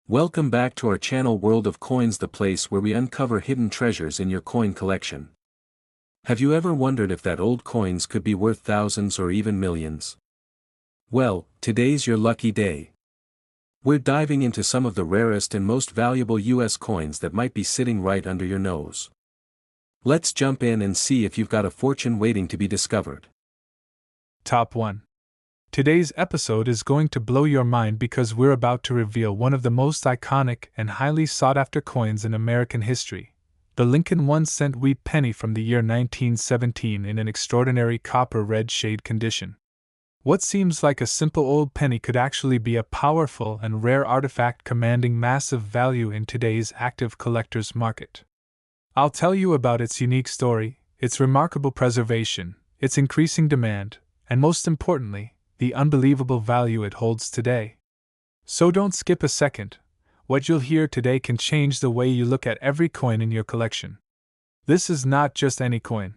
Welcome back to our channel World of Coins, the place where we uncover hidden treasures in your coin collection. Have you ever wondered if that old coins could be worth thousands or even millions? Well, today's your lucky day. We're diving into some of the rarest and most valuable US coins that might be sitting right under your nose. Let's jump in and see if you've got a fortune waiting to be discovered. Top 1. Today's episode is going to blow your mind because we're about to reveal one of the most iconic and highly sought-after coins in American history, the Lincoln 1-cent wheat penny from the year 1917 in an extraordinary copper red shade condition. What seems like a simple old penny could actually be a powerful and rare artifact commanding massive value in today's active collector's market. I'll tell you about its unique story, its remarkable preservation, its increasing demand, and most importantly, the unbelievable value it holds today. So don't skip a second. What you'll hear today can change the way you look at every coin in your collection. This is not just any coin.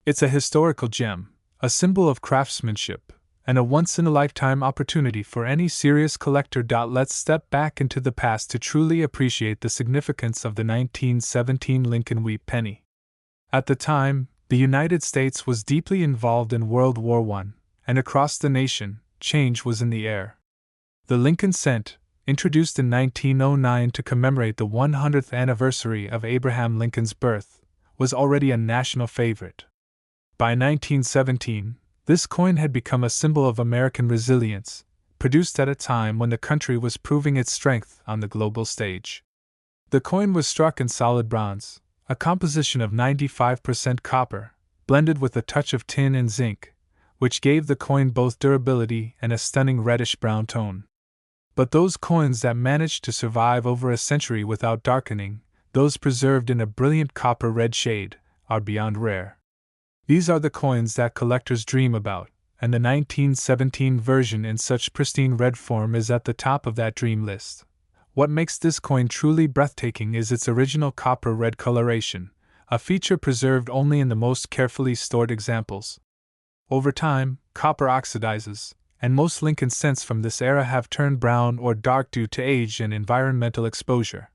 It's a historical gem, a symbol of craftsmanship, and a once-in-a-lifetime opportunity for any serious collector. Let's step back into the past to truly appreciate the significance of the 1917 Lincoln wheat penny. At the time, the United States was deeply involved in World War I, and across the nation, change was in the air. The Lincoln cent, introduced in 1909 to commemorate the 100th anniversary of Abraham Lincoln's birth, was already a national favorite. By 1917, this coin had become a symbol of American resilience, produced at a time when the country was proving its strength on the global stage. The coin was struck in solid bronze, a composition of 95% copper, blended with a touch of tin and zinc, which gave the coin both durability and a stunning reddish-brown tone. But those coins that managed to survive over a century without darkening, those preserved in a brilliant copper red shade, are beyond rare. These are the coins that collectors dream about, and the 1917 version in such pristine red form is at the top of that dream list. What makes this coin truly breathtaking is its original copper red coloration, a feature preserved only in the most carefully stored examples. Over time, copper oxidizes, and most Lincoln cents from this era have turned brown or dark due to age and environmental exposure.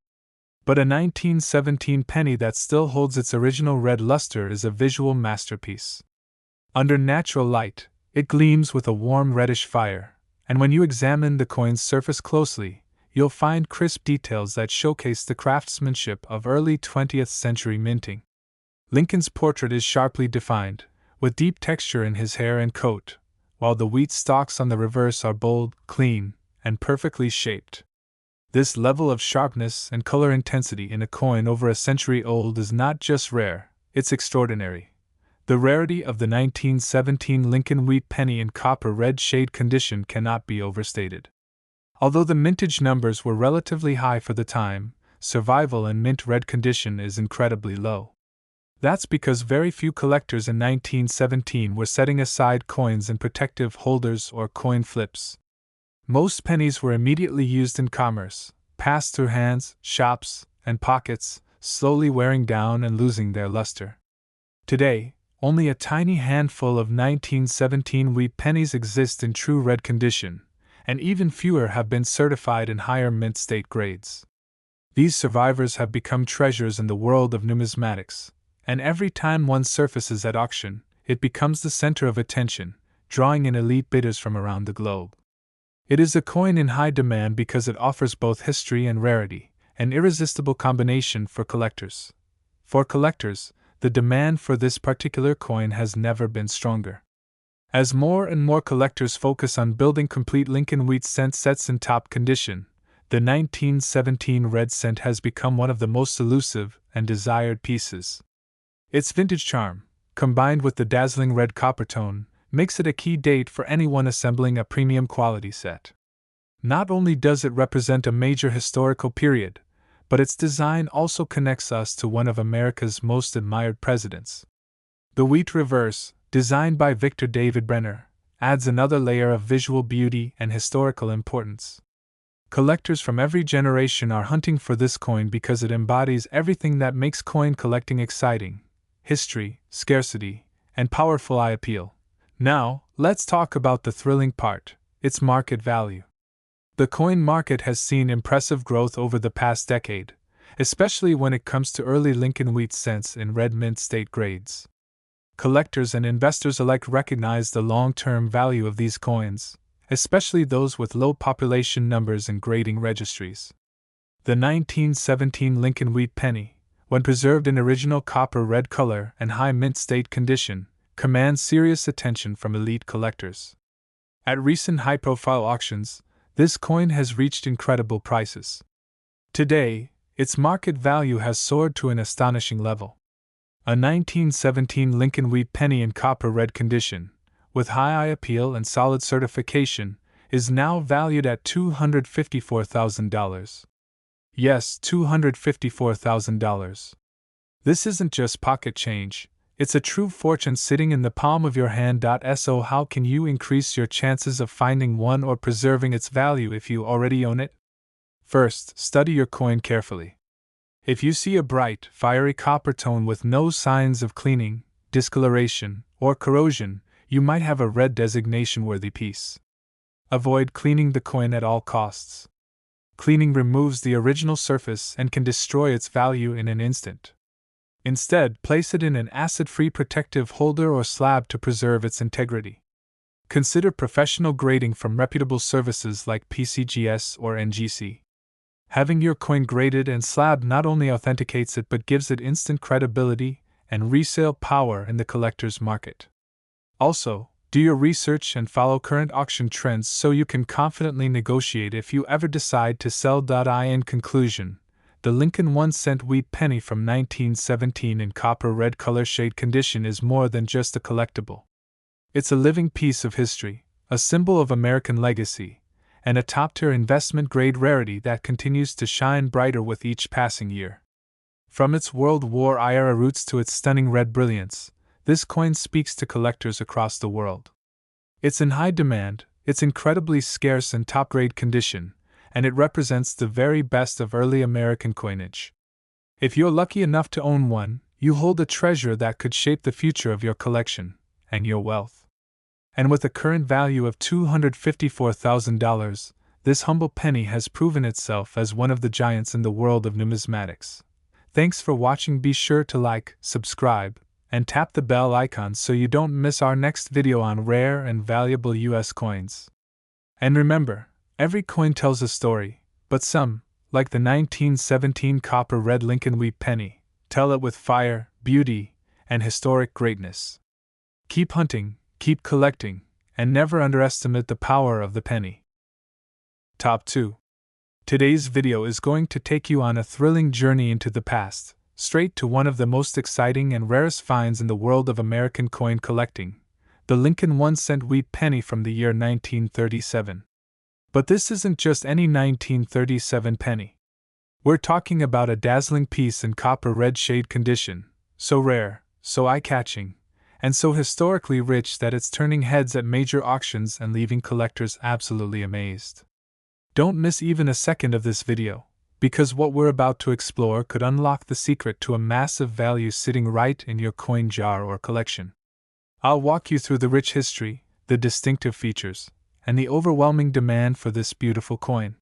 But a 1917 penny that still holds its original red luster is a visual masterpiece. Under natural light, it gleams with a warm reddish fire, and when you examine the coin's surface closely, you'll find crisp details that showcase the craftsmanship of early 20th century minting. Lincoln's portrait is sharply defined, with deep texture in his hair and coat, while the wheat stalks on the reverse are bold, clean, and perfectly shaped. This level of sharpness and color intensity in a coin over a century old is not just rare, it's extraordinary. The rarity of the 1917 Lincoln wheat penny in copper red shade condition cannot be overstated. Although the mintage numbers were relatively high for the time, survival in mint red condition is incredibly low. That's because very few collectors in 1917 were setting aside coins in protective holders or coin flips. Most pennies were immediately used in commerce, passed through hands, shops, and pockets, slowly wearing down and losing their luster. Today, only a tiny handful of 1917 wheat pennies exist in true red condition, and even fewer have been certified in higher mint state grades. These survivors have become treasures in the world of numismatics, and every time one surfaces at auction, it becomes the center of attention, drawing in elite bidders from around the globe. It is a coin in high demand because it offers both history and rarity, an irresistible combination for collectors. For collectors, the demand for this particular coin has never been stronger. As more and more collectors focus on building complete Lincoln wheat cent sets in top condition, the 1917 red cent has become one of the most elusive and desired pieces. Its vintage charm, combined with the dazzling red copper tone, makes it a key date for anyone assembling a premium quality set. Not only does it represent a major historical period, but its design also connects us to one of America's most admired presidents. The wheat reverse, designed by Victor David Brenner, adds another layer of visual beauty and historical importance. Collectors from every generation are hunting for this coin because it embodies everything that makes coin collecting exciting: history, scarcity, and powerful eye appeal. Now, let's talk about the thrilling part, its market value. The coin market has seen impressive growth over the past decade, especially when it comes to early Lincoln Wheat cents in red mint state grades. Collectors and investors alike recognize the long-term value of these coins, especially those with low population numbers and grading registries. The 1917 Lincoln Wheat Penny, when preserved in original copper red color and high mint state condition, commands serious attention from elite collectors. At recent high-profile auctions, this coin has reached incredible prices. Today, its market value has soared to an astonishing level. A 1917 Lincoln Wheat Penny in copper red condition, with high eye appeal and solid certification, is now valued at $254,000. Yes, $254,000. This isn't just pocket change, it's a true fortune sitting in the palm of your hand. So, how can you increase your chances of finding one or preserving its value if you already own it? First, study your coin carefully. If you see a bright, fiery copper tone with no signs of cleaning, discoloration, or corrosion, you might have a red designation-worthy piece. Avoid cleaning the coin at all costs. Cleaning removes the original surface and can destroy its value in an instant. Instead, place it in an acid-free protective holder or slab to preserve its integrity. Consider professional grading from reputable services like PCGS or NGC. Having your coin graded and slabbed not only authenticates it but gives it instant credibility and resale power in the collector's market. Also, do your research and follow current auction trends so you can confidently negotiate if you ever decide to sell. In conclusion, the Lincoln 1-cent Wheat Penny from 1917 in copper red color shade condition is more than just a collectible. It's a living piece of history, a symbol of American legacy, and a top-tier investment-grade rarity that continues to shine brighter with each passing year. From its World War era roots to its stunning red brilliance, this coin speaks to collectors across the world. It's in high demand, it's incredibly scarce and top-grade condition, and it represents the very best of early American coinage. If you're lucky enough to own one, you hold a treasure that could shape the future of your collection and your wealth. And with a current value of $254,000, this humble penny has proven itself as one of the giants in the world of numismatics. Thanks for watching. Be sure to like, subscribe, and tap the bell icon so you don't miss our next video on rare and valuable US coins. And remember, every coin tells a story, but some, like the 1917 copper red Lincoln Wheat Penny, tell it with fire, beauty, and historic greatness. Keep hunting, keep collecting, and never underestimate the power of the penny. Top 2. Today's video is going to take you on a thrilling journey into the past, straight to one of the most exciting and rarest finds in the world of American coin collecting, the Lincoln 1-cent Wheat Penny from the year 1937. But this isn't just any 1937 penny. We're talking about a dazzling piece in copper red shade condition, so rare, so eye-catching, and so historically rich that it's turning heads at major auctions and leaving collectors absolutely amazed. Don't miss even a second of this video, because what we're about to explore could unlock the secret to a massive value sitting right in your coin jar or collection. I'll walk you through the rich history, the distinctive features, and the overwhelming demand for this beautiful coin.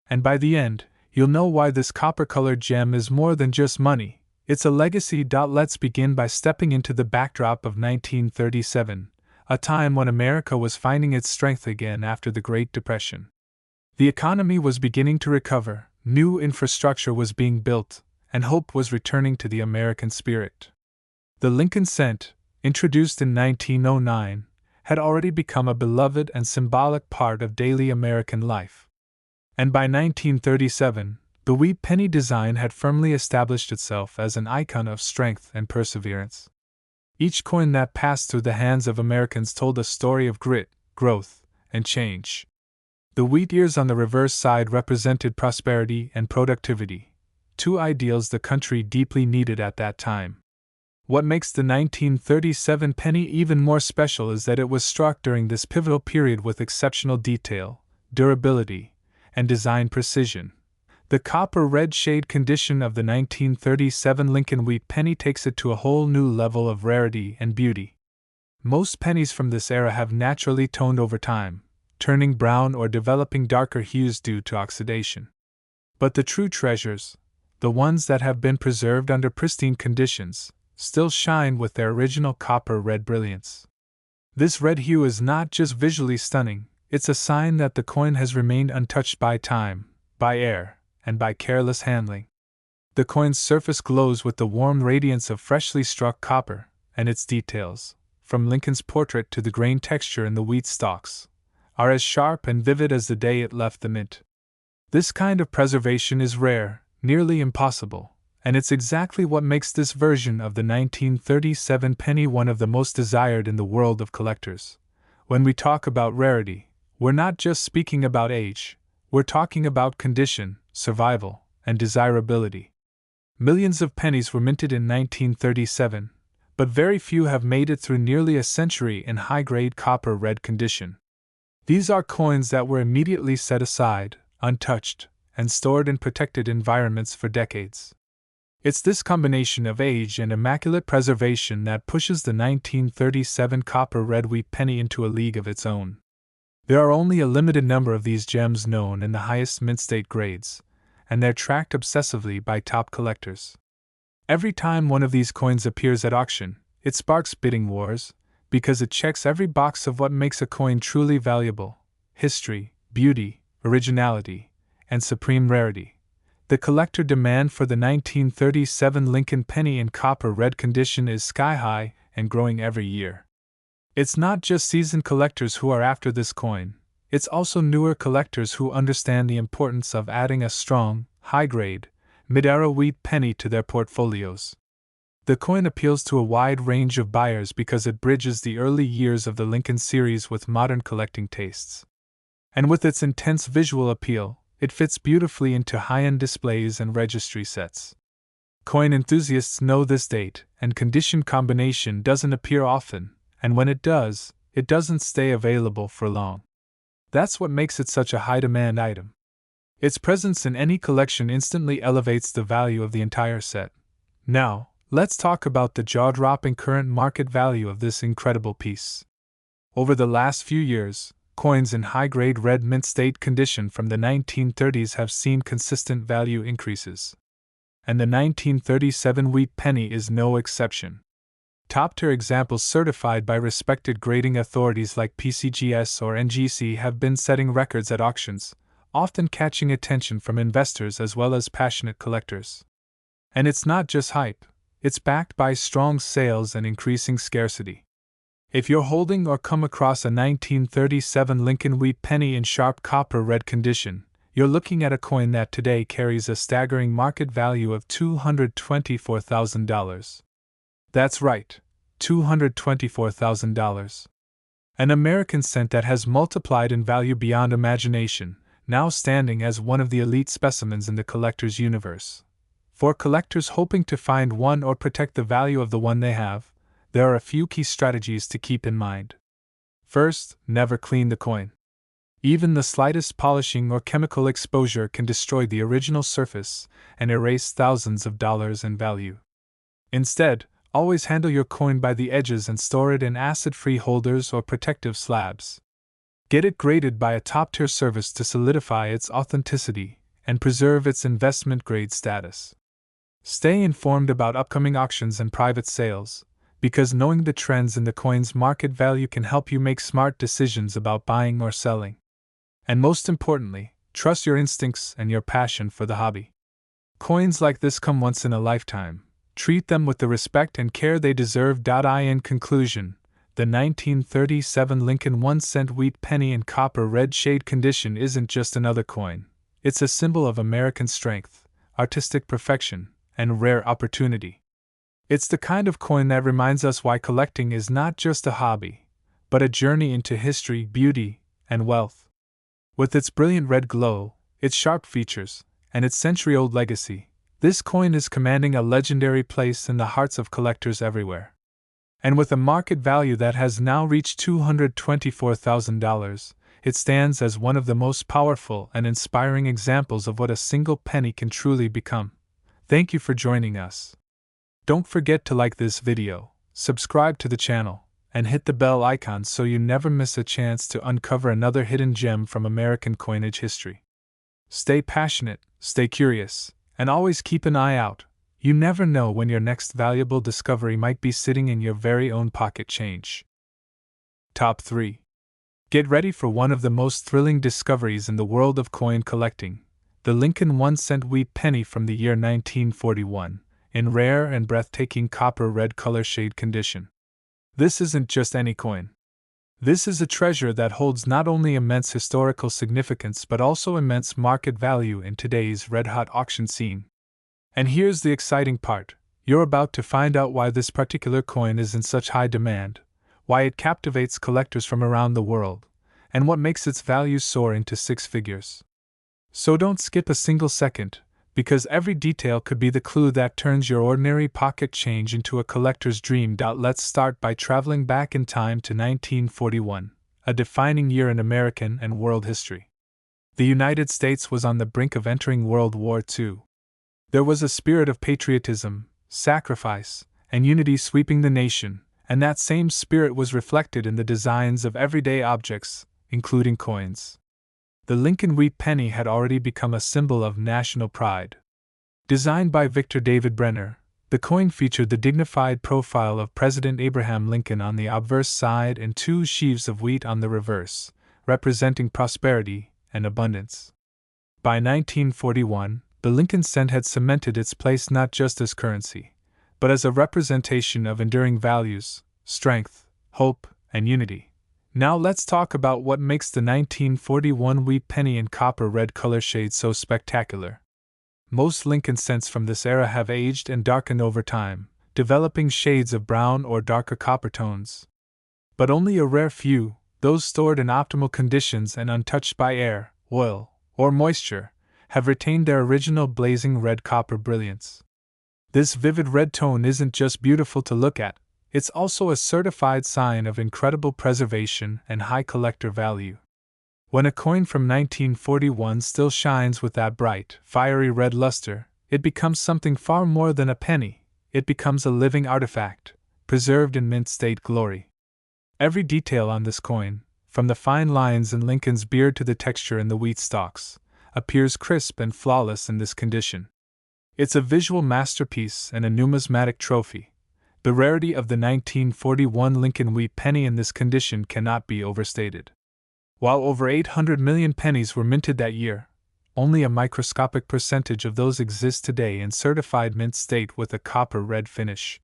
And by the end, you'll know why this copper-colored gem is more than just money, it's a legacy. Let's begin by stepping into the backdrop of 1937, a time when America was finding its strength again after the Great Depression. The economy was beginning to recover, new infrastructure was being built, and hope was returning to the American spirit. The Lincoln cent, introduced in 1909, had already become a beloved and symbolic part of daily American life. And by 1937, the Wheat Penny design had firmly established itself as an icon of strength and perseverance. Each coin that passed through the hands of Americans told a story of grit, growth, and change. The wheat ears on the reverse side represented prosperity and productivity, two ideals the country deeply needed at that time. What makes the 1937 penny even more special is that it was struck during this pivotal period with exceptional detail, durability, and design precision. The copper red shade condition of the 1937 Lincoln Wheat Penny takes it to a whole new level of rarity and beauty. Most pennies from this era have naturally toned over time, turning brown or developing darker hues due to oxidation. But the true treasures, the ones that have been preserved under pristine conditions, still shine with their original copper red brilliance. This red hue is not just visually stunning, it's a sign that the coin has remained untouched by time, by air, and by careless handling. The coin's surface glows with the warm radiance of freshly struck copper, and its details, from Lincoln's portrait to the grain texture in the wheat stalks, are as sharp and vivid as the day it left the mint. This kind of preservation is rare, nearly impossible, and it's exactly what makes this version of the 1937 penny one of the most desired in the world of collectors. When we talk about rarity, we're not just speaking about age, we're talking about condition, survival, and desirability. Millions of pennies were minted in 1937, but very few have made it through nearly a century in high-grade copper red condition. These are coins that were immediately set aside, untouched, and stored in protected environments for decades. It's this combination of age and immaculate preservation that pushes the 1937 copper red wheat penny into a league of its own. There are only a limited number of these gems known in the highest mint state grades, and they're tracked obsessively by top collectors. Every time one of these coins appears at auction, it sparks bidding wars, because it checks every box of what makes a coin truly valuable: history, beauty, originality, and supreme rarity. The collector demand for the 1937 Lincoln penny in copper red condition is sky high and growing every year. It's not just seasoned collectors who are after this coin, it's also newer collectors who understand the importance of adding a strong, high-grade, mid-era wheat penny to their portfolios. The coin appeals to a wide range of buyers because it bridges the early years of the Lincoln series with modern collecting tastes. And with its intense visual appeal, it fits beautifully into high-end displays and registry sets. Coin enthusiasts know this date and condition combination doesn't appear often, and when it does, it doesn't stay available for long. That's what makes it such a high-demand item. Its presence in any collection instantly elevates the value of the entire set. Now, let's talk about the jaw-dropping current market value of this incredible piece. Over the last few years, coins in high-grade red mint state condition from the 1930s have seen consistent value increases. And the 1937 wheat penny is no exception. Top-tier examples certified by respected grading authorities like PCGS or NGC have been setting records at auctions, often catching attention from investors as well as passionate collectors. And it's not just hype, it's backed by strong sales and increasing scarcity. If you're holding or come across a 1937 Lincoln wheat penny in sharp copper red condition, you're looking at a coin that today carries a staggering market value of $224,000. That's right, $224,000. An American cent that has multiplied in value beyond imagination, now standing as one of the elite specimens in the collector's universe. For collectors hoping to find one or protect the value of the one they have, there are a few key strategies to keep in mind. First, never clean the coin. Even the slightest polishing or chemical exposure can destroy the original surface and erase thousands of dollars in value. Instead, always handle your coin by the edges and store it in acid-free holders or protective slabs. Get it graded by a top-tier service to solidify its authenticity and preserve its investment-grade status. Stay informed about upcoming auctions and private sales, because knowing the trends in the coin's market value can help you make smart decisions about buying or selling. And most importantly, trust your instincts and your passion for the hobby. Coins like this come once in a lifetime. Treat them with the respect and care they deserve. In conclusion, the 1937 Lincoln 1-cent wheat penny in copper red shade condition isn't just another coin. It's a symbol of American strength, artistic perfection, and rare opportunity. It's the kind of coin that reminds us why collecting is not just a hobby, but a journey into history, beauty, and wealth. With its brilliant red glow, its sharp features, and its century-old legacy, this coin is commanding a legendary place in the hearts of collectors everywhere. And with a market value that has now reached $224,000, it stands as one of the most powerful and inspiring examples of what a single penny can truly become. Thank you for joining us. Don't forget to like this video, subscribe to the channel, and hit the bell icon so you never miss a chance to uncover another hidden gem from American coinage history. Stay passionate, stay curious, and always keep an eye out. You never know when your next valuable discovery might be sitting in your very own pocket change. Top 3. Get ready for one of the most thrilling discoveries in the world of coin collecting: the Lincoln 1-cent wheat penny from the year 1941, in rare and breathtaking copper red color shade condition. This isn't just any coin. This is a treasure that holds not only immense historical significance but also immense market value in today's red-hot auction scene. And here's the exciting part: you're about to find out why this particular coin is in such high demand, why it captivates collectors from around the world, and what makes its value soar into six figures. So don't skip a single second, because every detail could be the clue that turns your ordinary pocket change into a collector's dream. Let's start by traveling back in time to 1941, a defining year in American and world history. The United States was on the brink of entering World War II. There was a spirit of patriotism, sacrifice, and unity sweeping the nation, and that same spirit was reflected in the designs of everyday objects, including coins. The Lincoln Wheat Penny had already become a symbol of national pride. Designed by Victor David Brenner, the coin featured the dignified profile of President Abraham Lincoln on the obverse side and two sheaves of wheat on the reverse, representing prosperity and abundance. By 1941, the Lincoln cent had cemented its place not just as currency, but as a representation of enduring values, strength, hope, and unity. Now let's talk about what makes the 1941 wheat penny in copper red color shade so spectacular. Most Lincoln cents from this era have aged and darkened over time, developing shades of brown or darker copper tones. But only a rare few, those stored in optimal conditions and untouched by air, oil, or moisture, have retained their original blazing red copper brilliance. This vivid red tone isn't just beautiful to look at, it's also a certified sign of incredible preservation and high collector value. When a coin from 1941 still shines with that bright, fiery red luster, it becomes something far more than a penny. It becomes a living artifact, preserved in mint state glory. Every detail on this coin, from the fine lines in Lincoln's beard to the texture in the wheat stalks, appears crisp and flawless in this condition. It's a visual masterpiece and a numismatic trophy. The rarity of the 1941 Lincoln Wheat Penny in this condition cannot be overstated. While over 800 million pennies were minted that year, only a microscopic percentage of those exist today in certified mint state with a copper red finish.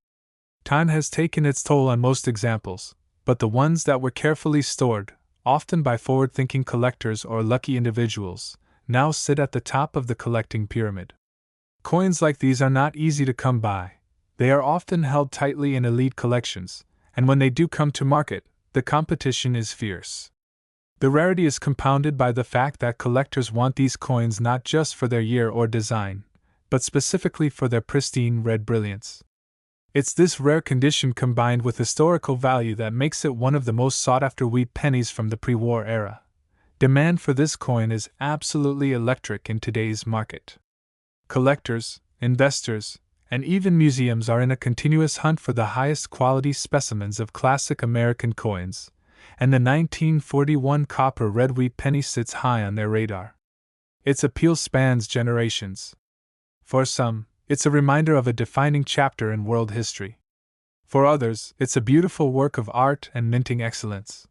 Time has taken its toll on most examples, but the ones that were carefully stored, often by forward-thinking collectors or lucky individuals, now sit at the top of the collecting pyramid. Coins like these are not easy to come by. They are often held tightly in elite collections, and when they do come to market, the competition is fierce. The rarity is compounded by the fact that collectors want these coins not just for their year or design, but specifically for their pristine red brilliance. It's this rare condition combined with historical value that makes it one of the most sought-after wheat pennies from the pre-war era. Demand for this coin is absolutely electric in today's market. Collectors, investors, and even museums are in a continuous hunt for the highest quality specimens of classic American coins, and the 1941 copper red wheat penny sits high on their radar. Its appeal spans generations. For some, it's a reminder of a defining chapter in world history. For others, it's a beautiful work of art and minting excellence.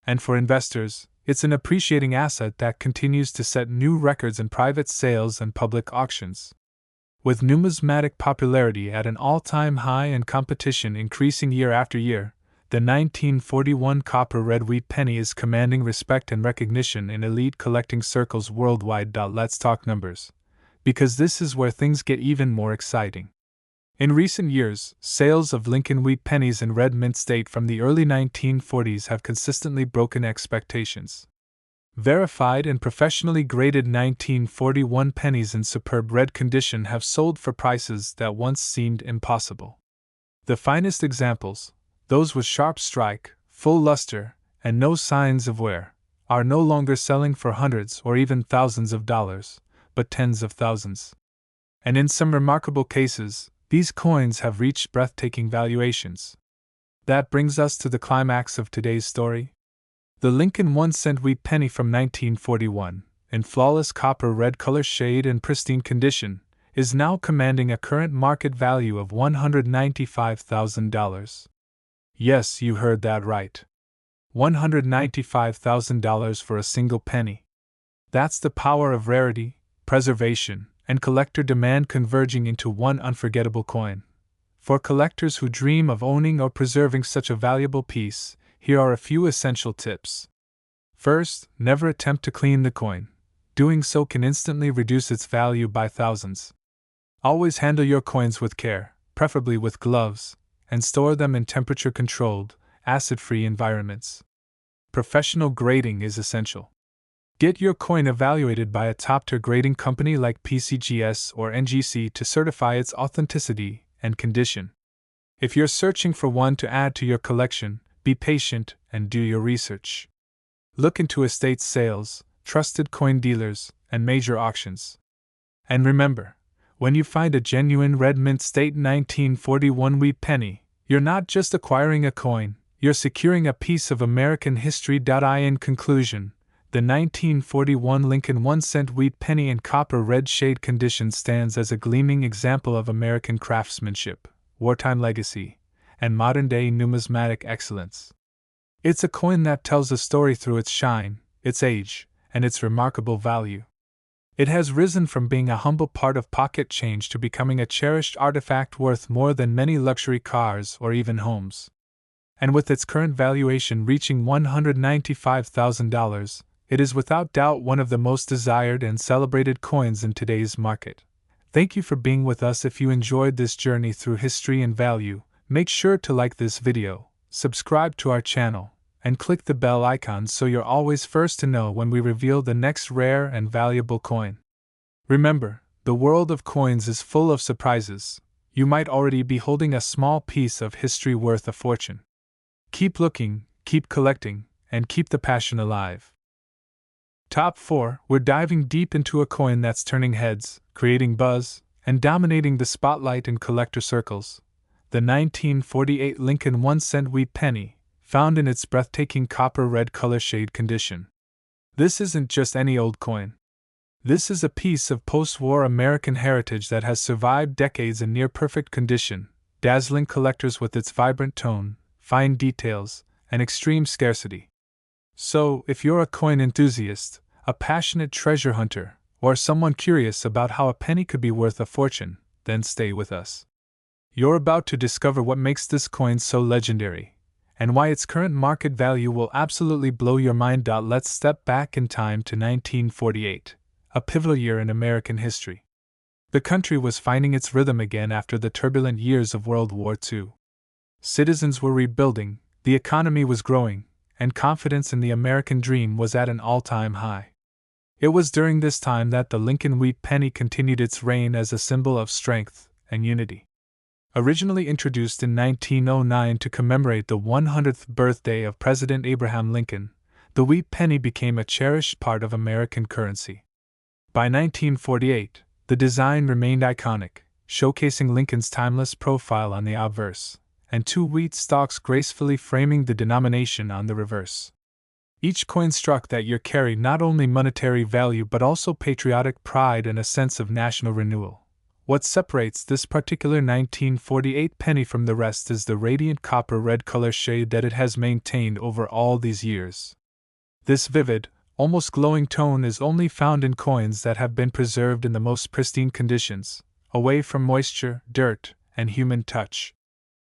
And for investors, it's an appreciating asset that continues to set new records in private sales and public auctions. With numismatic popularity at an all-time high and competition increasing year after year, the 1941 copper red wheat penny is commanding respect and recognition in elite collecting circles worldwide. Let's talk numbers, because this is where things get even more exciting. In recent years, sales of Lincoln Wheat Pennies in red mint state from the early 1940s have consistently broken expectations. Verified and professionally graded 1941 pennies in superb red condition have sold for prices that once seemed impossible. The finest examples, those with sharp strike, full luster, and no signs of wear, are no longer selling for hundreds or even thousands of dollars, but tens of thousands. And in some remarkable cases, these coins have reached breathtaking valuations. That brings us to the climax of today's story. The Lincoln 1-cent wheat penny from 1941, in flawless copper red color shade and pristine condition, is now commanding a current market value of $195,000. Yes, you heard that right. $195,000 for a single penny. That's the power of rarity, preservation, and collector demand converging into one unforgettable coin. For collectors who dream of owning or preserving such a valuable piece, here are a few essential tips. First, never attempt to clean the coin. Doing so can instantly reduce its value by thousands. Always handle your coins with care, preferably with gloves, and store them in temperature-controlled, acid-free environments. Professional grading is essential. Get your coin evaluated by a top-tier grading company like PCGS or NGC to certify its authenticity and condition. If you're searching for one to add to your collection, be patient and do your research. Look into estate sales, trusted coin dealers, and major auctions. And remember, when you find a genuine red mint state 1941 wheat penny, you're not just acquiring a coin, you're securing a piece of American history. In conclusion, the 1941 Lincoln 1-cent wheat penny in copper red shade condition stands as a gleaming example of American craftsmanship, wartime legacy, and modern-day numismatic excellence. It's a coin that tells a story through its shine, its age, and its remarkable value. It has risen from being a humble part of pocket change to becoming a cherished artifact worth more than many luxury cars or even homes. And with its current valuation reaching $195,000, it is without doubt one of the most desired and celebrated coins in today's market. Thank you for being with us. If you enjoyed this journey through history and value, make sure to like this video, subscribe to our channel, and click the bell icon so you're always first to know when we reveal the next rare and valuable coin. Remember, the world of coins is full of surprises. You might already be holding a small piece of history worth a fortune. Keep looking, keep collecting, and keep the passion alive. Top 4, we're diving deep into a coin that's turning heads, creating buzz, and dominating the spotlight in collector circles. The 1948 Lincoln 1-cent wheat penny, found in its breathtaking copper red color shade condition. This isn't just any old coin. This is a piece of post-war American heritage that has survived decades in near-perfect condition, dazzling collectors with its vibrant tone, fine details, and extreme scarcity. So, if you're a coin enthusiast, a passionate treasure hunter, or someone curious about how a penny could be worth a fortune, then stay with us. You're about to discover what makes this coin so legendary, and why its current market value will absolutely blow your mind. Let's step back in time to 1948, a pivotal year in American history. The country was finding its rhythm again after the turbulent years of World War II. Citizens were rebuilding, the economy was growing, and confidence in the American dream was at an all-time high. It was during this time that the Lincoln wheat penny continued its reign as a symbol of strength and unity. Originally introduced in 1909 to commemorate the 100th birthday of President Abraham Lincoln, the wheat penny became a cherished part of American currency. By 1948, the design remained iconic, showcasing Lincoln's timeless profile on the obverse, and two wheat stalks gracefully framing the denomination on the reverse. Each coin struck that year carried not only monetary value but also patriotic pride and a sense of national renewal. What separates this particular 1948 penny from the rest is the radiant copper red color shade that it has maintained over all these years. This vivid, almost glowing tone is only found in coins that have been preserved in the most pristine conditions, away from moisture, dirt, and human touch.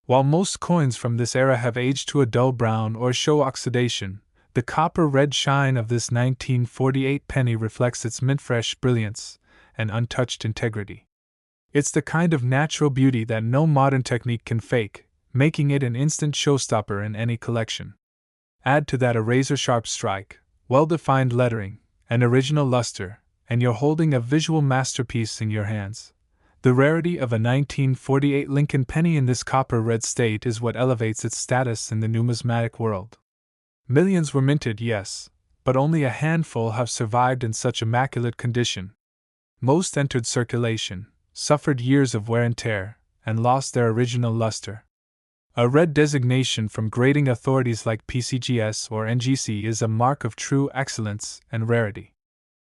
While most coins from this era have aged to a dull brown or show oxidation, the copper-red shine of this 1948 penny reflects its mint-fresh brilliance and untouched integrity. It's the kind of natural beauty that no modern technique can fake, making it an instant showstopper in any collection. Add to that a razor-sharp strike, well-defined lettering, and original luster, and you're holding a visual masterpiece in your hands. The rarity of a 1948 Lincoln penny in this copper-red state is what elevates its status in the numismatic world. Millions were minted, yes, but only a handful have survived in such immaculate condition. Most entered circulation, suffered years of wear and tear, and lost their original luster. A red designation from grading authorities like PCGS or NGC is a mark of true excellence and rarity.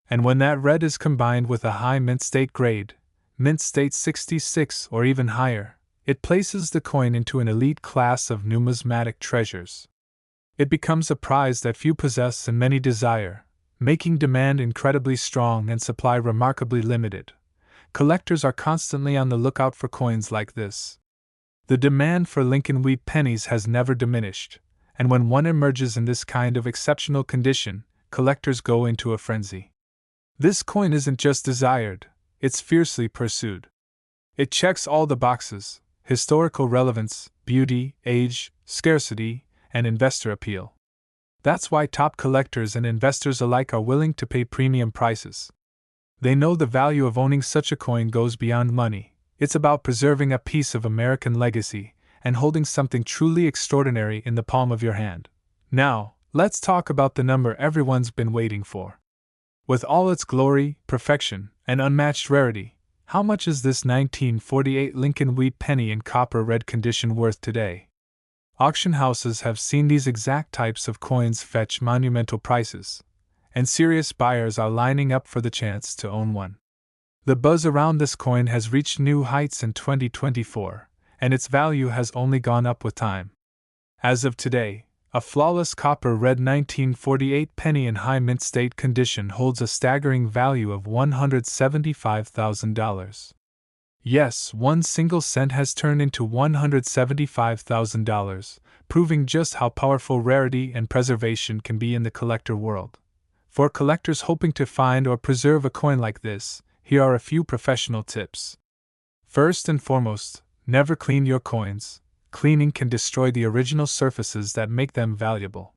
And when that red is combined with a high mint state grade, mint state 66 or even higher, it places the coin into an elite class of numismatic treasures. It becomes a prize that few possess and many desire, making demand incredibly strong and supply remarkably limited. Collectors are constantly on the lookout for coins like this. The demand for Lincoln Wheat Pennies has never diminished, and when one emerges in this kind of exceptional condition, collectors go into a frenzy. This coin isn't just desired, it's fiercely pursued. It checks all the boxes: historical relevance, beauty, age, scarcity, and investor appeal. That's why top collectors and investors alike are willing to pay premium prices. They know the value of owning such a coin goes beyond money. It's about preserving a piece of American legacy and holding something truly extraordinary in the palm of your hand. Now, let's talk about the number everyone's been waiting for. With all its glory, perfection, and unmatched rarity, how much is this 1948 Lincoln Wheat Penny in copper red condition worth today? Auction houses have seen these exact types of coins fetch monumental prices, and serious buyers are lining up for the chance to own one. The buzz around this coin has reached new heights in 2024, and its value has only gone up with time. As of today, a flawless copper red 1948 penny in high mint state condition holds a staggering value of $175,000. Yes, one single cent has turned into $175,000, proving just how powerful rarity and preservation can be in the collector world. For collectors hoping to find or preserve a coin like this, here are a few professional tips. First and foremost, never clean your coins. Cleaning can destroy the original surfaces that make them valuable.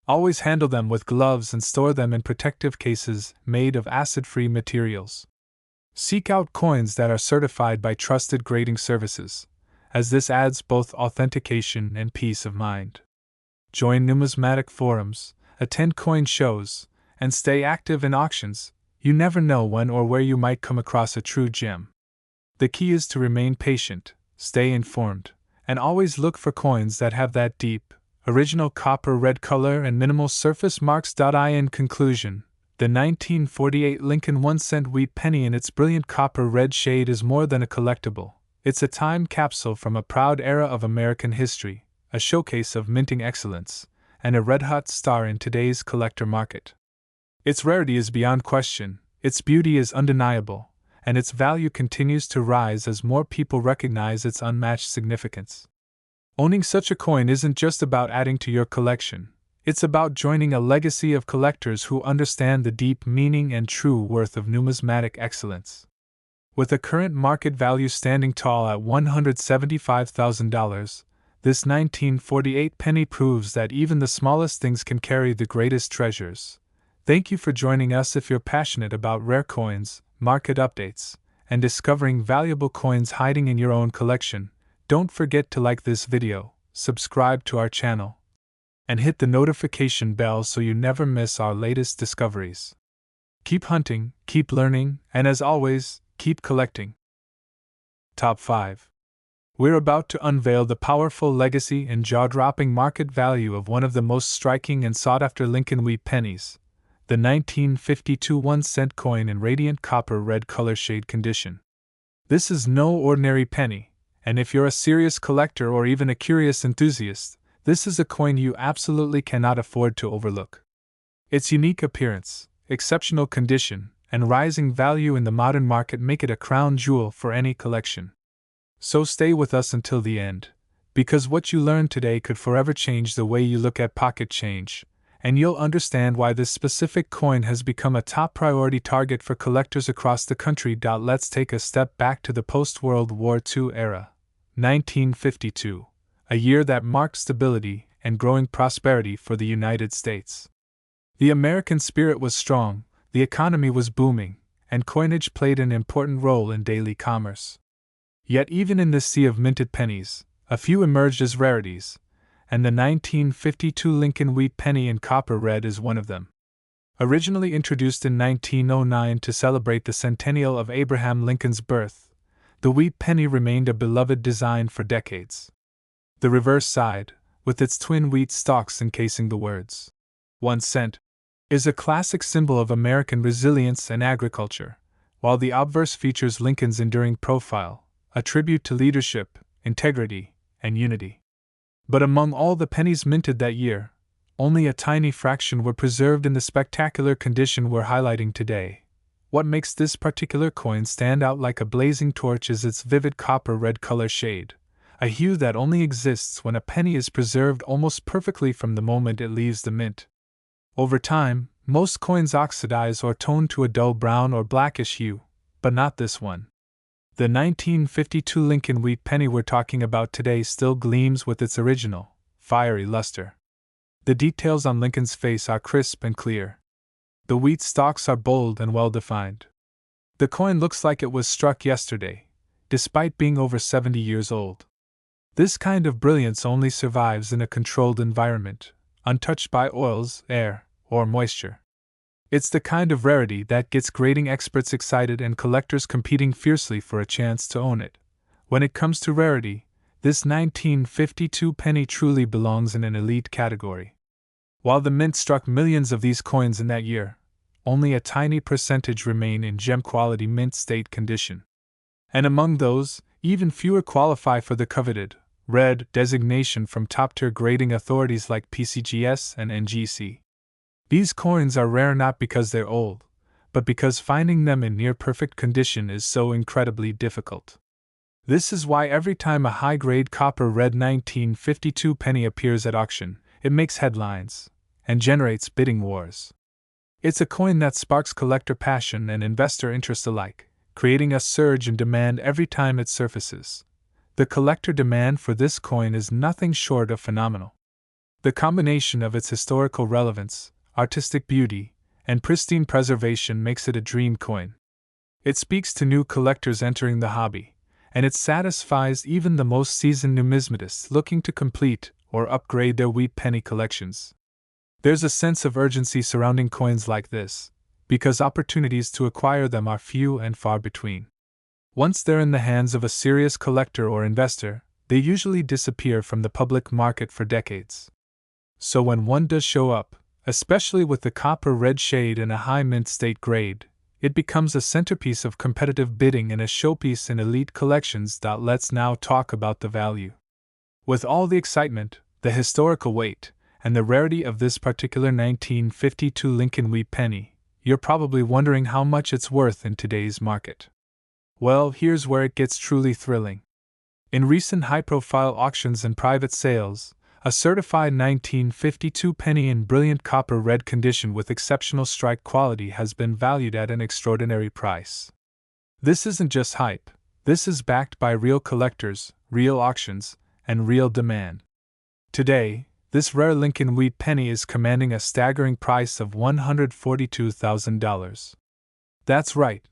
Always handle them with gloves and store them in protective cases made of acid-free materials. Seek out coins that are certified by trusted grading services, as this adds both authentication and peace of mind. Join numismatic forums, attend coin shows, and stay active in auctions. You never know when or where you might come across a true gem. The key is to remain patient, stay informed, and always look for coins that have that deep, original copper red color and minimal surface marks. In conclusion, the 1948 Lincoln 1-cent wheat penny in its brilliant copper red shade is more than a collectible. It's a time capsule from a proud era of American history, a showcase of minting excellence, and a red-hot star in today's collector market. Its rarity is beyond question, its beauty is undeniable, and its value continues to rise as more people recognize its unmatched significance. Owning such a coin isn't just about adding to your collection, it's about joining a legacy of collectors who understand the deep meaning and true worth of numismatic excellence. With a current market value standing tall at $175,000, this 1948 penny proves that even the smallest things can carry the greatest treasures. Thank you for joining us. If you're passionate about rare coins, market updates, and discovering valuable coins hiding in your own collection, don't forget to like this video, subscribe to our channel, and hit the notification bell so you never miss our latest discoveries. Keep hunting, keep learning, and as always, keep collecting. Top 5. We're about to unveil the powerful legacy and jaw-dropping market value of one of the most striking and sought-after Lincoln Wheat Pennies, the 1952 1-cent coin in radiant copper red color shade condition. This is no ordinary penny, and if you're a serious collector or even a curious enthusiast, this is a coin you absolutely cannot afford to overlook. Its unique appearance, exceptional condition, and rising value in the modern market make it a crown jewel for any collection. So stay with us until the end, because what you learn today could forever change the way you look at pocket change, and you'll understand why this specific coin has become a top priority target for collectors across the country. Let's take a step back to the post-World War II era. 1952, a year that marked stability and growing prosperity for the United States. The American spirit was strong, the economy was booming, and coinage played an important role in daily commerce. Yet even in this sea of minted pennies, a few emerged as rarities, and the 1952 Lincoln Wheat Penny in copper red is one of them. Originally introduced in 1909 to celebrate the centennial of Abraham Lincoln's birth, the Wheat Penny remained a beloved design for decades. The reverse side, with its twin wheat stalks encasing the words 1 cent, is a classic symbol of American resilience and agriculture, while the obverse features Lincoln's enduring profile, a tribute to leadership, integrity, and unity. But among all the pennies minted that year, only a tiny fraction were preserved in the spectacular condition we're highlighting today. What makes this particular coin stand out like a blazing torch is its vivid copper-red color shade, a hue that only exists when a penny is preserved almost perfectly from the moment it leaves the mint. Over time, most coins oxidize or tone to a dull brown or blackish hue, but not this one. The 1952 Lincoln Wheat Penny we're talking about today still gleams with its original, fiery luster. The details on Lincoln's face are crisp and clear. The wheat stalks are bold and well-defined. The coin looks like it was struck yesterday, despite being over 70 years old. This kind of brilliance only survives in a controlled environment, untouched by oils, air, or moisture. It's the kind of rarity that gets grading experts excited and collectors competing fiercely for a chance to own it. When it comes to rarity, this 1952 penny truly belongs in an elite category. While the mint struck millions of these coins in that year, only a tiny percentage remain in gem-quality mint state condition. And among those, even fewer qualify for the coveted red designation from top-tier grading authorities like PCGS and NGC. These coins are rare not because they're old, but because finding them in near-perfect condition is so incredibly difficult. This is why every time a high-grade copper-red 1952 penny appears at auction, it makes headlines and generates bidding wars. It's a coin that sparks collector passion and investor interest alike, creating a surge in demand every time it surfaces. The collector demand for this coin is nothing short of phenomenal. The combination of its historical relevance, artistic beauty, and pristine preservation makes it a dream coin. It speaks to new collectors entering the hobby, and it satisfies even the most seasoned numismatists looking to complete or upgrade their wheat penny collections. There's a sense of urgency surrounding coins like this, because opportunities to acquire them are few and far between. Once they're in the hands of a serious collector or investor, they usually disappear from the public market for decades. So when one does show up, especially with the copper-red shade and a high mint state grade, it becomes a centerpiece of competitive bidding and a showpiece in elite collections. Let's now talk about the value. With all the excitement, the historical weight, and the rarity of this particular 1952 Lincoln Wheat Penny, you're probably wondering how much it's worth in today's market. Well, here's where it gets truly thrilling. In recent high-profile auctions and private sales, a certified 1952 penny in brilliant copper-red condition with exceptional strike quality has been valued at an extraordinary price. This isn't just hype, this is backed by real collectors, real auctions, and real demand. Today, this rare Lincoln Wheat Penny is commanding a staggering price of $142,000. That's right,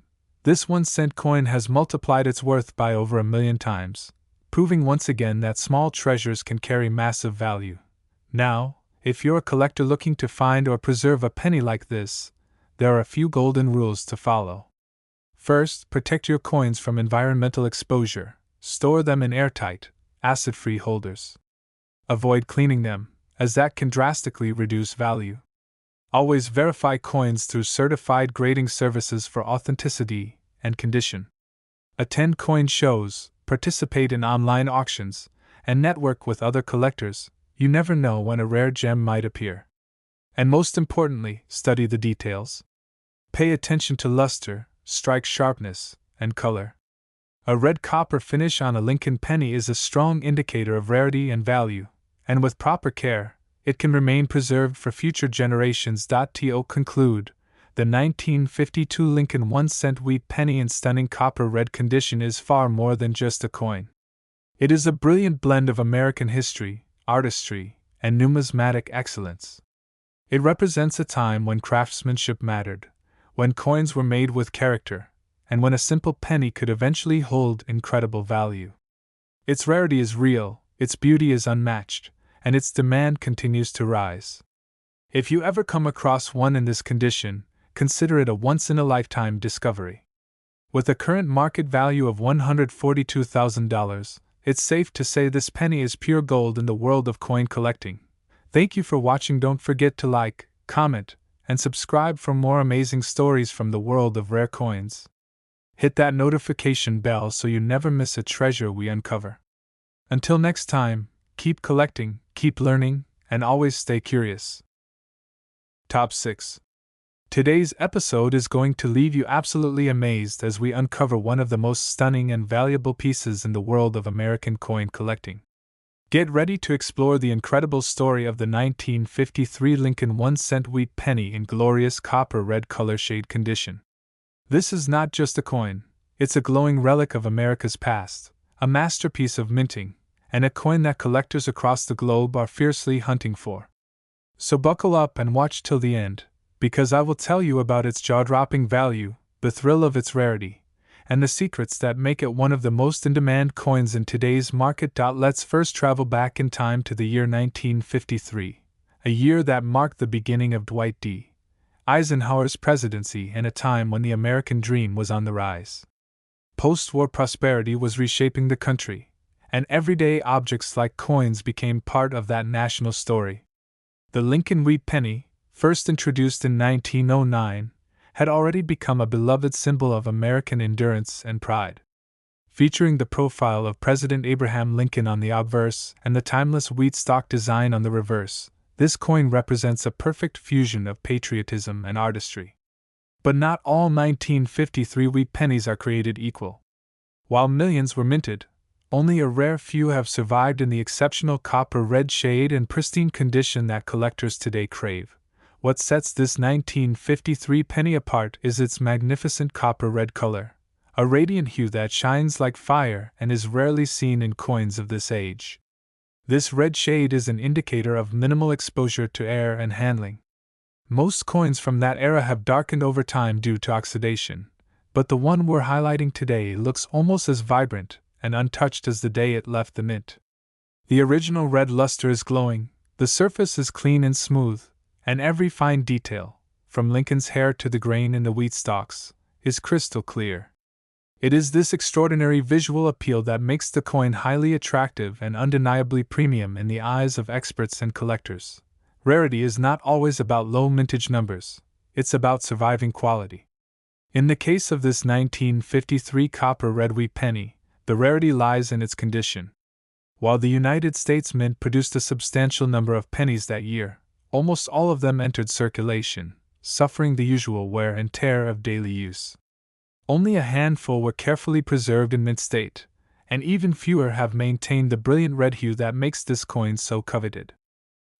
this 1 cent coin has multiplied its worth by over 1 million times, proving once again that small treasures can carry massive value. Now, if you're a collector looking to find or preserve a penny like this, there are a few golden rules to follow. First, protect your coins from environmental exposure. Store them in airtight, acid-free holders. Avoid cleaning them, as that can drastically reduce value. Always verify coins through certified grading services for authenticity and condition. Attend coin shows, participate in online auctions, and network with other collectors. You never know when a rare gem might appear. And most importantly, study the details. Pay attention to luster, strike sharpness, and color. A red copper finish on a Lincoln penny is a strong indicator of rarity and value, and with proper care, it can remain preserved for future generations. To conclude, the 1952 Lincoln 1 cent wheat penny in stunning copper-red condition is far more than just a coin. It is a brilliant blend of American history, artistry, and numismatic excellence. It represents a time when craftsmanship mattered, when coins were made with character, and when a simple penny could eventually hold incredible value. Its rarity is real, its beauty is unmatched, and its demand continues to rise. If you ever come across one in this condition, consider it a once-in-a-lifetime discovery. With a current market value of $142,000, It's safe to say this penny is pure gold in the world of coin collecting. Thank you for watching. Don't forget to like, comment, and subscribe for more amazing stories from the world of rare coins. Hit that notification bell so you never miss a treasure we uncover. Until next time, keep collecting, keep learning, and always stay curious. Top 6. Today's episode is going to leave you absolutely amazed as we uncover one of the most stunning and valuable pieces in the world of American coin collecting. Get ready to explore the incredible story of the 1953 Lincoln 1-cent wheat penny in glorious copper red color shade condition. This is not just a coin, it's a glowing relic of America's past, a masterpiece of minting, and a coin that collectors across the globe are fiercely hunting for. So buckle up and watch till the end, because I will tell you about its jaw-dropping value, the thrill of its rarity, and the secrets that make it one of the most in-demand coins in today's market. Let's first travel back in time to the year 1953, a year that marked the beginning of Dwight D. Eisenhower's presidency and a time when the American dream was on the rise. Post-war prosperity was reshaping the country, and everyday objects like coins became part of that national story. The Lincoln Wheat Penny, first introduced in 1909, had already become a beloved symbol of American endurance and pride. Featuring the profile of President Abraham Lincoln on the obverse and the timeless wheat stalk design on the reverse, this coin represents a perfect fusion of patriotism and artistry. But not all 1953 wheat pennies are created equal. While millions were minted, only a rare few have survived in the exceptional copper red shade and pristine condition that collectors today crave. What sets this 1953 penny apart is its magnificent copper red color, a radiant hue that shines like fire and is rarely seen in coins of this age. This red shade is an indicator of minimal exposure to air and handling. Most coins from that era have darkened over time due to oxidation, but the one we're highlighting today looks almost as vibrant and untouched as the day it left the mint. The original red luster is glowing, the surface is clean and smooth, and every fine detail, from Lincoln's hair to the grain in the wheat stalks, is crystal clear. It is this extraordinary visual appeal that makes the coin highly attractive and undeniably premium in the eyes of experts and collectors. Rarity is not always about low mintage numbers, it's about surviving quality. In the case of this 1953 copper red wheat penny, the rarity lies in its condition. While the United States Mint produced a substantial number of pennies that year, almost all of them entered circulation, suffering the usual wear and tear of daily use. Only a handful were carefully preserved in mint state, and even fewer have maintained the brilliant red hue that makes this coin so coveted.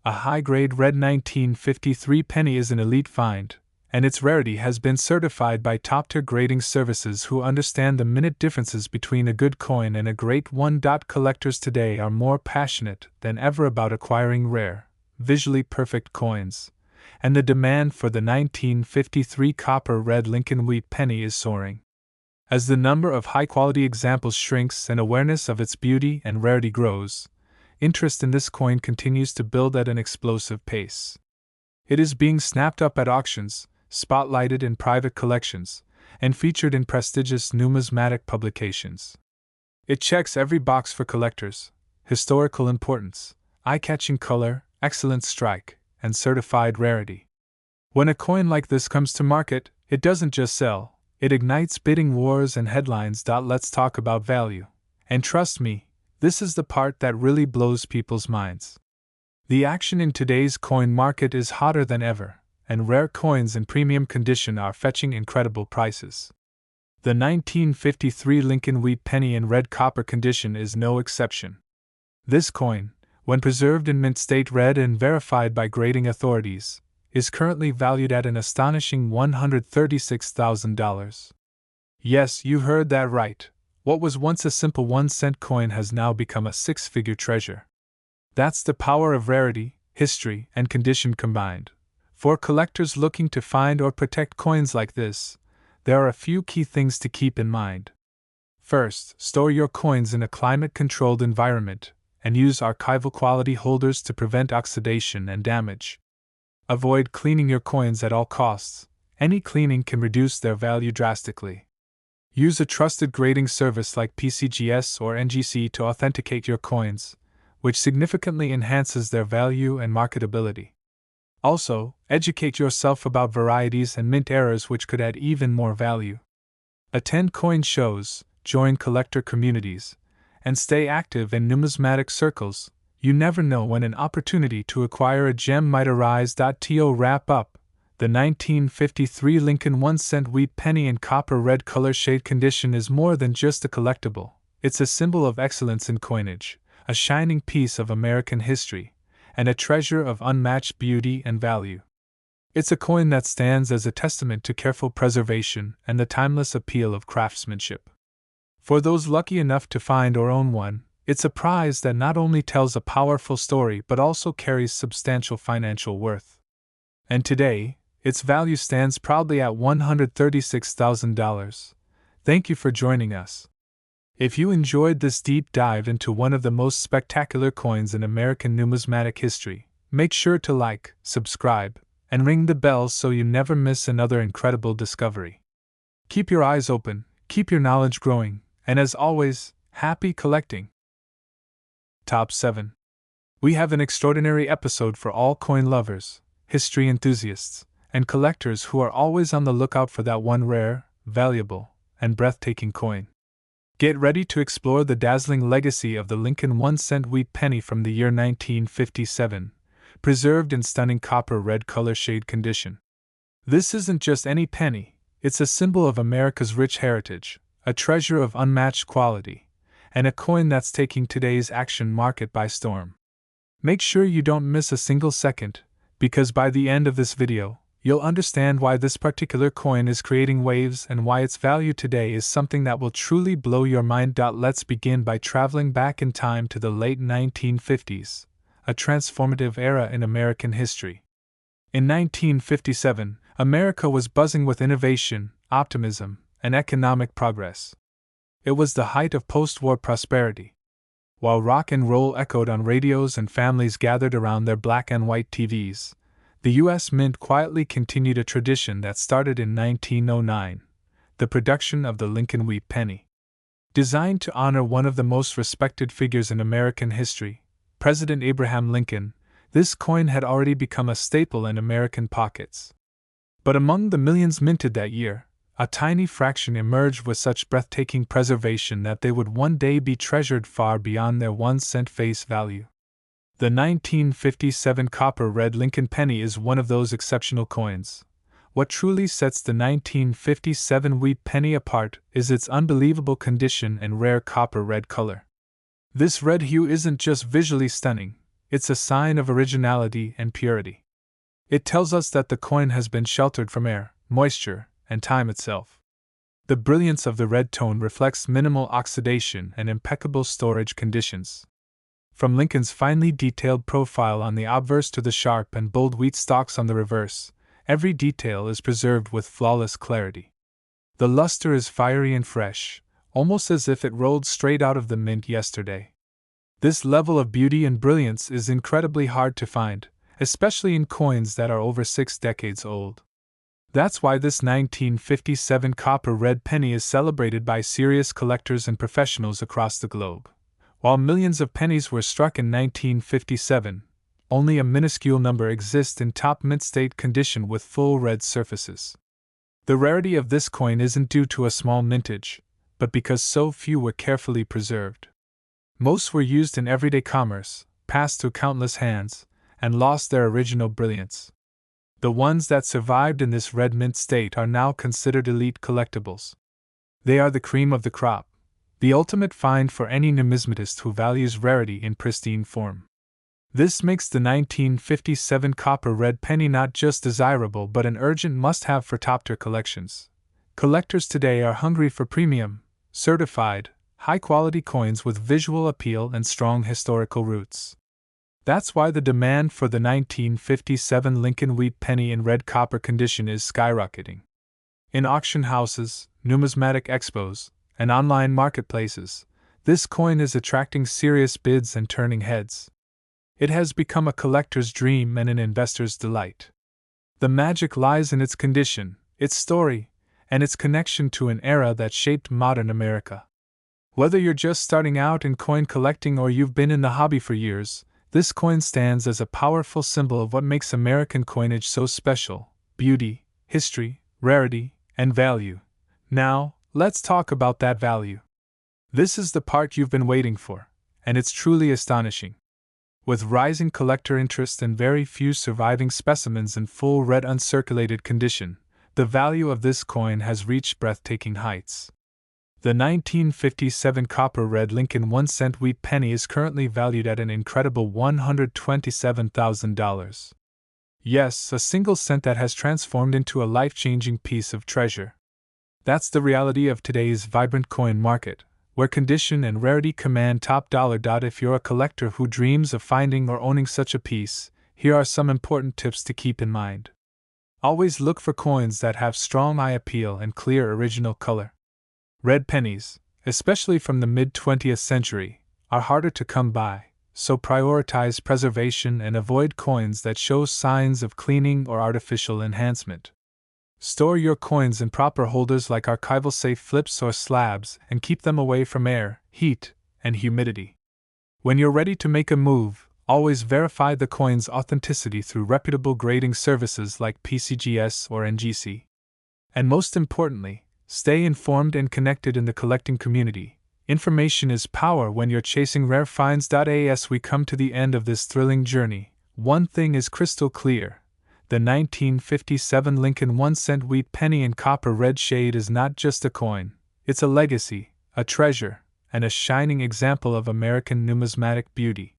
A high-grade red 1953 penny is an elite find, and its rarity has been certified by top-tier grading services who understand the minute differences between a good coin and a great one. Collectors today are more passionate than ever about acquiring rare, visually perfect coins, and the demand for the 1953 copper red Lincoln Wheat Penny is soaring. As the number of high-quality examples shrinks and awareness of its beauty and rarity grows, interest in this coin continues to build at an explosive pace. It is being snapped up at auctions, spotlighted in private collections, and featured in prestigious numismatic publications. It checks every box for collectors: historical importance, eye-catching color, excellent strike, and certified rarity. When a coin like this comes to market, it doesn't just sell, it ignites bidding wars and headlines. Let's talk about value. And trust me, this is the part that really blows people's minds. The action in today's coin market is hotter than ever, and rare coins in premium condition are fetching incredible prices. The 1953 Lincoln Wheat Penny in red copper condition is no exception. This coin, when preserved in mint state red and verified by grading authorities, is currently valued at an astonishing $136,000. Yes, you heard that right. What was once a simple 1-cent coin has now become a six-figure treasure. That's the power of rarity, history, and condition combined. For collectors looking to find or protect coins like this, there are a few key things to keep in mind. First, store your coins in a climate-controlled environment, and use archival quality holders to prevent oxidation and damage. Avoid cleaning your coins at all costs. Any cleaning can reduce their value drastically. Use a trusted grading service like PCGS or NGC to authenticate your coins, which significantly enhances their value and marketability. Also, educate yourself about varieties and mint errors, which could add even more value. Attend coin shows, join collector communities, and stay active in numismatic circles. You never know when an opportunity to acquire a gem might arise. To wrap up, the 1953 Lincoln 1-cent wheat penny in copper red color shade condition is more than just a collectible. It's a symbol of excellence in coinage, a shining piece of American history, and a treasure of unmatched beauty and value. It's a coin that stands as a testament to careful preservation and the timeless appeal of craftsmanship. For those lucky enough to find or own one, it's a prize that not only tells a powerful story but also carries substantial financial worth. And today, its value stands proudly at $136,000. Thank you for joining us. If you enjoyed this deep dive into one of the most spectacular coins in American numismatic history, make sure to like, subscribe, and ring the bell so you never miss another incredible discovery. Keep your eyes open, keep your knowledge growing, and as always, happy collecting. Top 7. We have an extraordinary episode for all coin lovers, history enthusiasts, and collectors who are always on the lookout for that one rare, valuable, and breathtaking coin. Get ready to explore the dazzling legacy of the Lincoln 1-cent wheat penny from the year 1957, preserved in stunning copper red color shade condition. This isn't just any penny, it's a symbol of America's rich heritage, a treasure of unmatched quality, and a coin that's taking today's action market by storm. Make sure you don't miss a single second, because by the end of this video, you'll understand why this particular coin is creating waves and why its value today is something that will truly blow your mind. Let's begin by traveling back in time to the late 1950s, a transformative era in American history. In 1957, America was buzzing with innovation, optimism, and economic progress. It was the height of post-war prosperity. While rock and roll echoed on radios and families gathered around their black and white TVs, the U.S. Mint quietly continued a tradition that started in 1909, the production of the Lincoln Wheat Penny. Designed to honor one of the most respected figures in American history, President Abraham Lincoln, this coin had already become a staple in American pockets. But among the millions minted that year, a tiny fraction emerged with such breathtaking preservation that they would one day be treasured far beyond their 1-cent face value. The 1957 copper red Lincoln penny is one of those exceptional coins. What truly sets the 1957 wheat penny apart is its unbelievable condition and rare copper red color. This red hue isn't just visually stunning, it's a sign of originality and purity. It tells us that the coin has been sheltered from air, moisture, and time itself. The brilliance of the red tone reflects minimal oxidation and impeccable storage conditions. From Lincoln's finely detailed profile on the obverse to the sharp and bold wheat stalks on the reverse, every detail is preserved with flawless clarity. The luster is fiery and fresh, almost as if it rolled straight out of the mint yesterday. This level of beauty and brilliance is incredibly hard to find, especially in coins that are over 6 decades old. That's why this 1957 copper red penny is celebrated by serious collectors and professionals across the globe. While millions of pennies were struck in 1957, only a minuscule number exist in top mint state condition with full red surfaces. The rarity of this coin isn't due to a small mintage, but because so few were carefully preserved. Most were used in everyday commerce, passed through countless hands, and lost their original brilliance. The ones that survived in this red mint state are now considered elite collectibles. They are the cream of the crop, the ultimate find for any numismatist who values rarity in pristine form. This makes the 1957 copper red penny not just desirable but an urgent must-have for top-tier collections. Collectors today are hungry for premium, certified, high-quality coins with visual appeal and strong historical roots. That's why the demand for the 1957 Lincoln Wheat Penny in red copper condition is skyrocketing. In auction houses, numismatic expos, and online marketplaces, this coin is attracting serious bids and turning heads. It has become a collector's dream and an investor's delight. The magic lies in its condition, its story, and its connection to an era that shaped modern America. Whether you're just starting out in coin collecting or you've been in the hobby for years, this coin stands as a powerful symbol of what makes American coinage so special: beauty, history, rarity, and value. Now, let's talk about that value. This is the part you've been waiting for, and it's truly astonishing. With rising collector interest and very few surviving specimens in full red uncirculated condition, the value of this coin has reached breathtaking heights. The 1957 copper red Lincoln 1-cent wheat penny is currently valued at an incredible $127,000. Yes, a single cent that has transformed into a life-changing piece of treasure. That's the reality of today's vibrant coin market, where condition and rarity command top dollar. If you're a collector who dreams of finding or owning such a piece, here are some important tips to keep in mind. Always look for coins that have strong eye appeal and clear original color. Red pennies, especially from the mid-20th century, are harder to come by, so prioritize preservation and avoid coins that show signs of cleaning or artificial enhancement. Store your coins in proper holders like archival safe flips or slabs and keep them away from air, heat, and humidity. When you're ready to make a move, always verify the coin's authenticity through reputable grading services like PCGS or NGC. And most importantly, stay informed and connected in the collecting community. Information is power when you're chasing rare finds. As we come to the end of this thrilling journey, one thing is crystal clear. The 1957 Lincoln 1-cent wheat penny in copper red shade is not just a coin, it's a legacy, a treasure, and a shining example of American numismatic beauty.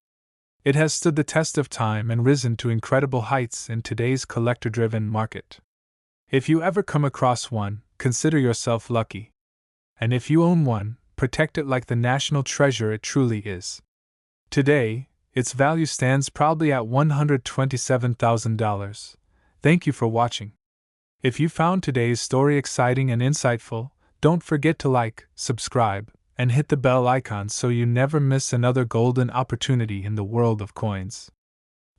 It has stood the test of time and risen to incredible heights in today's collector-driven market. If you ever come across one, consider yourself lucky. And if you own one, protect it like the national treasure it truly is. Today, its value stands proudly at $127,000. Thank you for watching. If you found today's story exciting and insightful, don't forget to like, subscribe, and hit the bell icon so you never miss another golden opportunity in the world of coins.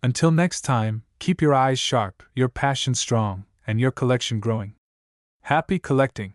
Until next time, keep your eyes sharp, your passion strong, and your collection growing. Happy collecting!